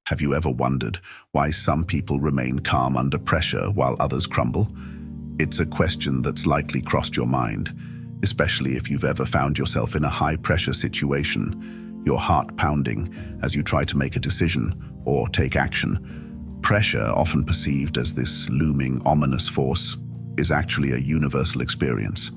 Have you ever wondered why some people remain calm under pressure while others crumble? It's a question that's likely crossed your mind, especially if you've ever found yourself in a high-pressure situation, your heart pounding as you try to make a decision or take action. Pressure, often perceived as this looming, ominous force, is actually a universal experience.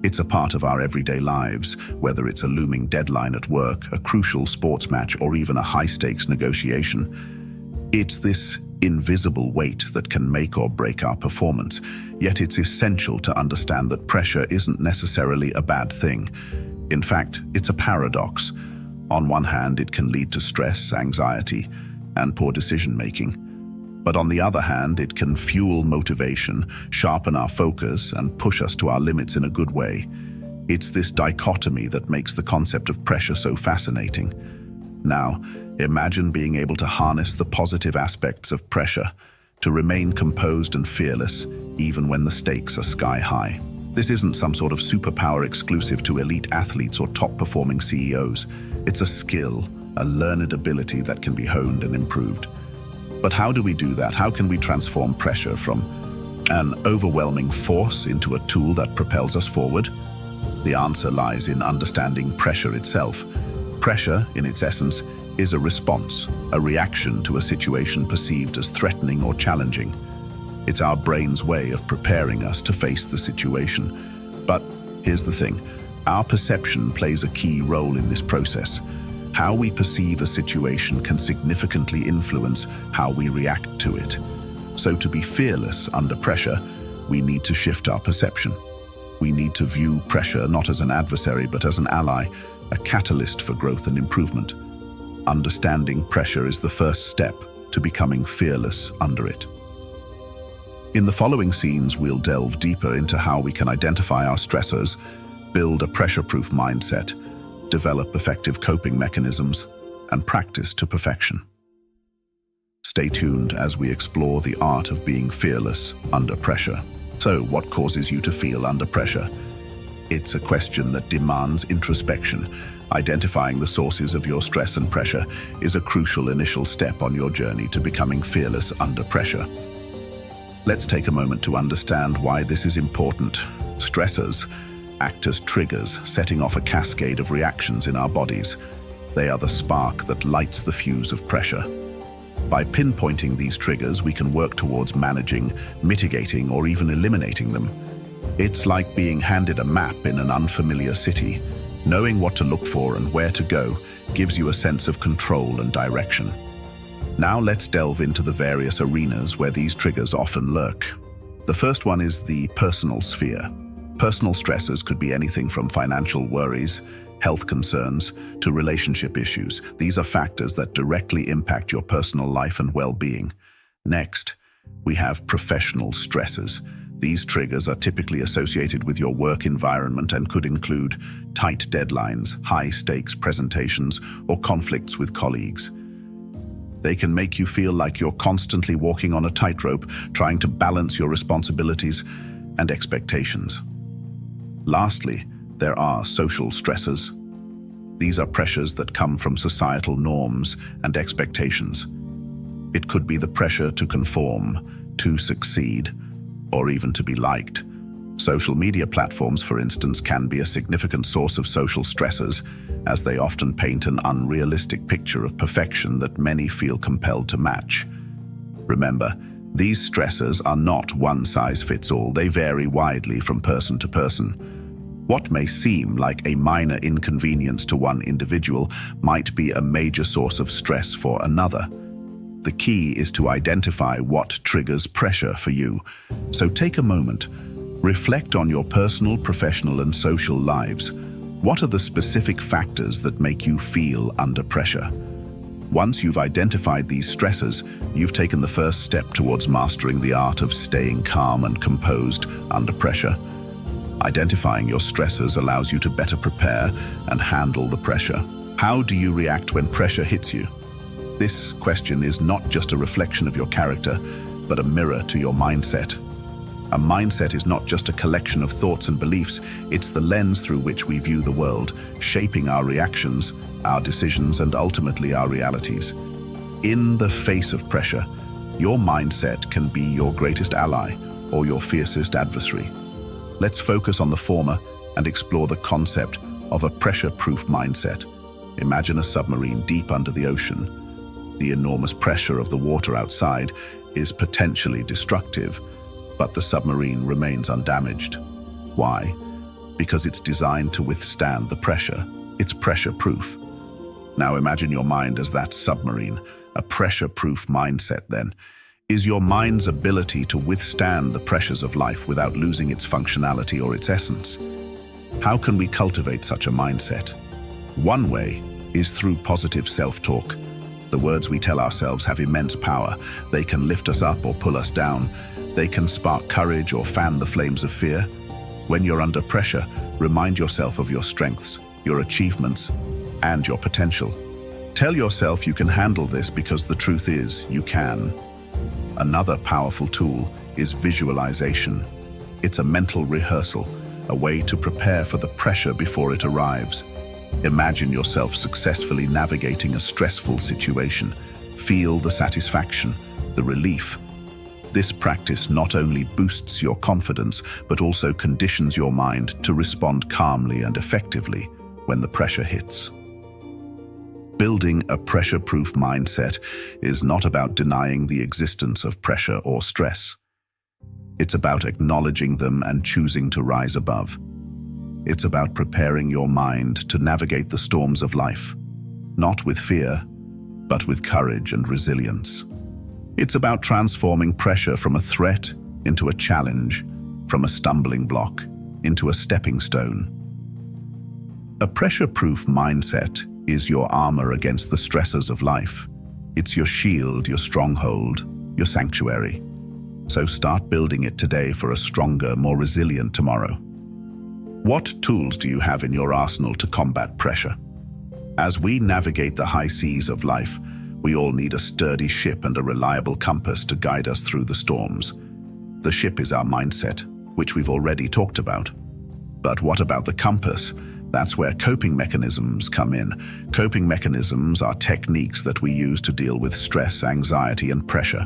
It's a part of our everyday lives, whether it's a looming deadline at work, a crucial sports match, or even a high-stakes negotiation. It's this invisible weight that can make or break our performance, yet it's essential to understand that pressure isn't necessarily a bad thing. In fact, it's a paradox. On one hand, it can lead to stress, anxiety, and poor decision-making. But on the other hand, it can fuel motivation, sharpen our focus, and push us to our limits in a good way. It's this dichotomy that makes the concept of pressure so fascinating. Now, imagine being able to harness the positive aspects of pressure, to remain composed and fearless, even when the stakes are sky high. This isn't some sort of superpower exclusive to elite athletes or top-performing CEOs. It's a skill, a learned ability that can be honed and improved. But how do we do that? How can we transform pressure from an overwhelming force into a tool that propels us forward? The answer lies in understanding pressure itself. Pressure, in its essence, is a response, a reaction to a situation perceived as threatening or challenging. It's our brain's way of preparing us to face the situation. But here's the thing, our perception plays a key role in this process. How we perceive a situation can significantly influence how we react to it. So to be fearless under pressure, we need to shift our perception. We need to view pressure not as an adversary, but as an ally, a catalyst for growth and improvement. Understanding pressure is the first step to becoming fearless under it. In the following scenes, we'll delve deeper into how we can identify our stressors, build a pressure-proof mindset, develop effective coping mechanisms, and practice to perfection. Stay tuned as we explore the art of being fearless under pressure. So, what causes you to feel under pressure? It's a question that demands introspection. Identifying the sources of your stress and pressure is a crucial initial step on your journey to becoming fearless under pressure. Let's take a moment to understand why this is important. Stressors act as triggers, setting off a cascade of reactions in our bodies. They are the spark that lights the fuse of pressure. By pinpointing these triggers, we can work towards managing, mitigating, or even eliminating them. It's like being handed a map in an unfamiliar city. Knowing what to look for and where to go gives you a sense of control and direction. Now let's delve into the various arenas where these triggers often lurk. The first one is the personal sphere. Personal stressors could be anything from financial worries, health concerns, to relationship issues. These are factors that directly impact your personal life and well-being. Next, we have professional stresses. These triggers are typically associated with your work environment and could include tight deadlines, high-stakes presentations, or conflicts with colleagues. They can make you feel like you're constantly walking on a tightrope, trying to balance your responsibilities and expectations. Lastly, there are social stressors. These are pressures that come from societal norms and expectations. It could be the pressure to conform, to succeed, or even to be liked. Social media platforms, for instance, can be a significant source of social stressors, as they often paint an unrealistic picture of perfection that many feel compelled to match. Remember, these stressors are not one-size-fits-all. They vary widely from person to person. What may seem like a minor inconvenience to one individual might be a major source of stress for another. The key is to identify what triggers pressure for you. So take a moment, reflect on your personal, professional, and social lives. What are the specific factors that make you feel under pressure? Once you've identified these stressors, you've taken the first step towards mastering the art of staying calm and composed under pressure. Identifying your stressors allows you to better prepare and handle the pressure. How do you react when pressure hits you? This question is not just a reflection of your character, but a mirror to your mindset. A mindset is not just a collection of thoughts and beliefs, it's the lens through which we view the world, shaping our reactions, our decisions, and ultimately our realities. In the face of pressure, your mindset can be your greatest ally or your fiercest adversary. Let's focus on the former and explore the concept of a pressure-proof mindset. Imagine a submarine deep under the ocean. The enormous pressure of the water outside is potentially destructive, but the submarine remains undamaged. Why? Because it's designed to withstand the pressure. It's pressure-proof. Now imagine your mind as that submarine, a pressure-proof mindset then. Is your mind's ability to withstand the pressures of life without losing its functionality or its essence? How can we cultivate such a mindset? One way is through positive self-talk. The words we tell ourselves have immense power. They can lift us up or pull us down. They can spark courage or fan the flames of fear. When you're under pressure, remind yourself of your strengths, your achievements, and your potential. Tell yourself you can handle this because the truth is, you can. Another powerful tool is visualization. It's a mental rehearsal, a way to prepare for the pressure before it arrives. Imagine yourself successfully navigating a stressful situation. Feel the satisfaction, the relief. This practice not only boosts your confidence, but also conditions your mind to respond calmly and effectively when the pressure hits. Building a pressure-proof mindset is not about denying the existence of pressure or stress. It's about acknowledging them and choosing to rise above. It's about preparing your mind to navigate the storms of life, not with fear, but with courage and resilience. It's about transforming pressure from a threat into a challenge, from a stumbling block into a stepping stone. A pressure-proof mindset is your armor against the stressors of life. It's your shield, your stronghold, your sanctuary. So start building it today for a stronger, more resilient tomorrow. What tools do you have in your arsenal to combat pressure? As we navigate the high seas of life, we all need a sturdy ship and a reliable compass to guide us through the storms. The ship is our mindset, which we've already talked about. But what about the compass? That's where coping mechanisms come in. Coping mechanisms are techniques that we use to deal with stress, anxiety, and pressure.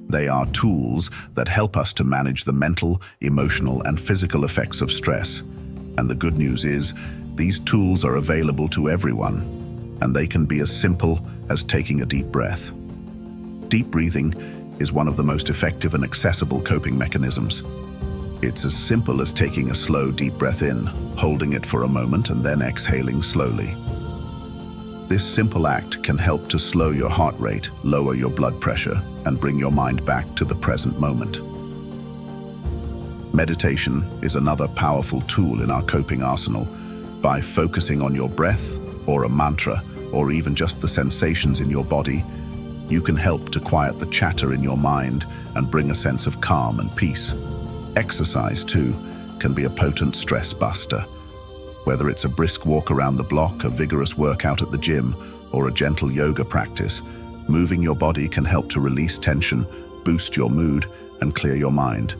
They are tools that help us to manage the mental, emotional, and physical effects of stress. And the good news is, these tools are available to everyone, and they can be as simple as taking a deep breath. Deep breathing is one of the most effective and accessible coping mechanisms. It's as simple as taking a slow, deep breath in, holding it for a moment, and then exhaling slowly. This simple act can help to slow your heart rate, lower your blood pressure, and bring your mind back to the present moment. Meditation is another powerful tool in our coping arsenal. By focusing on your breath, or a mantra, or even just the sensations in your body, you can help to quiet the chatter in your mind and bring a sense of calm and peace. Exercise, too, can be a potent stress buster. Whether it's a brisk walk around the block, a vigorous workout at the gym, or a gentle yoga practice, moving your body can help to release tension, boost your mood, and clear your mind.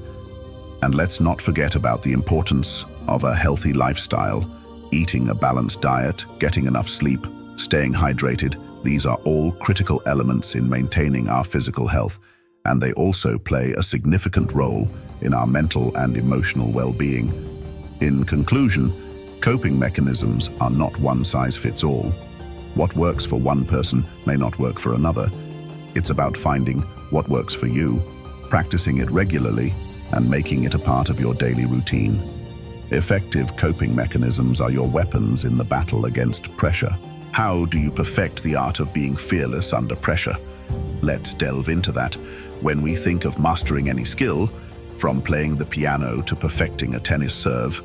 And let's not forget about the importance of a healthy lifestyle. Eating a balanced diet, getting enough sleep, staying hydrated, these are all critical elements in maintaining our physical health, and they also play a significant role in our mental and emotional well-being. In conclusion, coping mechanisms are not one size fits all. What works for one person may not work for another. It's about finding what works for you, practicing it regularly, and making it a part of your daily routine. Effective coping mechanisms are your weapons in the battle against pressure. How do you perfect the art of being fearless under pressure? Let's delve into that. When we think of mastering any skill, from playing the piano to perfecting a tennis serve,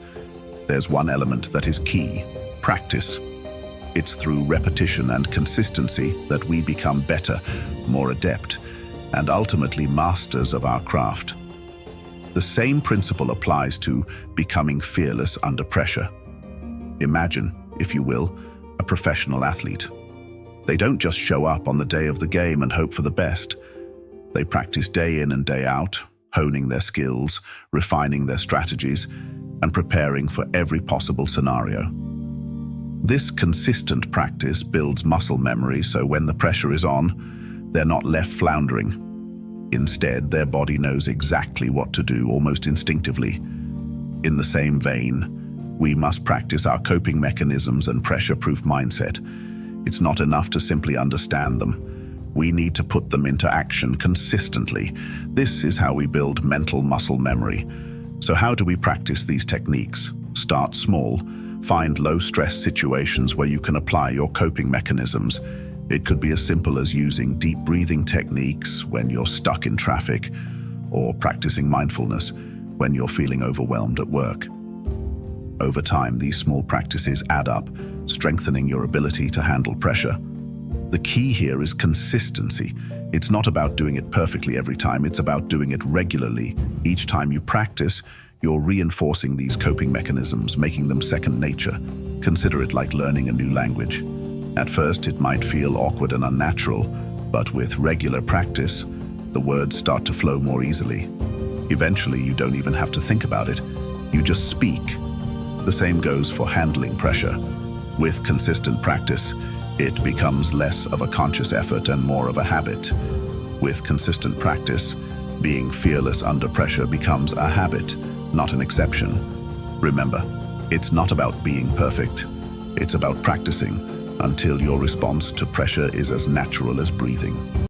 there's one element that is key: practice. It's through repetition and consistency that we become better, more adept, and ultimately masters of our craft. The same principle applies to becoming fearless under pressure. Imagine, if you will, a professional athlete. They don't just show up on the day of the game and hope for the best. They practice day in and day out, honing their skills, refining their strategies, and preparing for every possible scenario. This consistent practice builds muscle memory, so when the pressure is on, They're not left floundering. Instead, their body knows exactly what to do, almost instinctively. In the same vein, we must practice our coping mechanisms and pressure-proof mindset. It's not enough to simply understand them. We need to put them into action consistently. This is how we build mental muscle memory. So how do we practice these techniques? Start small. Find low-stress situations where you can apply your coping mechanisms. It could be as simple as using deep breathing techniques when you're stuck in traffic, or practicing mindfulness when you're feeling overwhelmed at work. Over time, these small practices add up, strengthening your ability to handle pressure. The key here is consistency. It's not about doing it perfectly every time, it's about doing it regularly. Each time you practice, you're reinforcing these coping mechanisms, making them second nature. Consider it like learning a new language. At first, it might feel awkward and unnatural, but with regular practice, the words start to flow more easily. Eventually, you don't even have to think about it. You just speak. The same goes for handling pressure. With consistent practice, it becomes less of a conscious effort and more of a habit. With consistent practice, being fearless under pressure becomes a habit, not an exception. Remember, it's not about being perfect. It's about practicing until your response to pressure is as natural as breathing.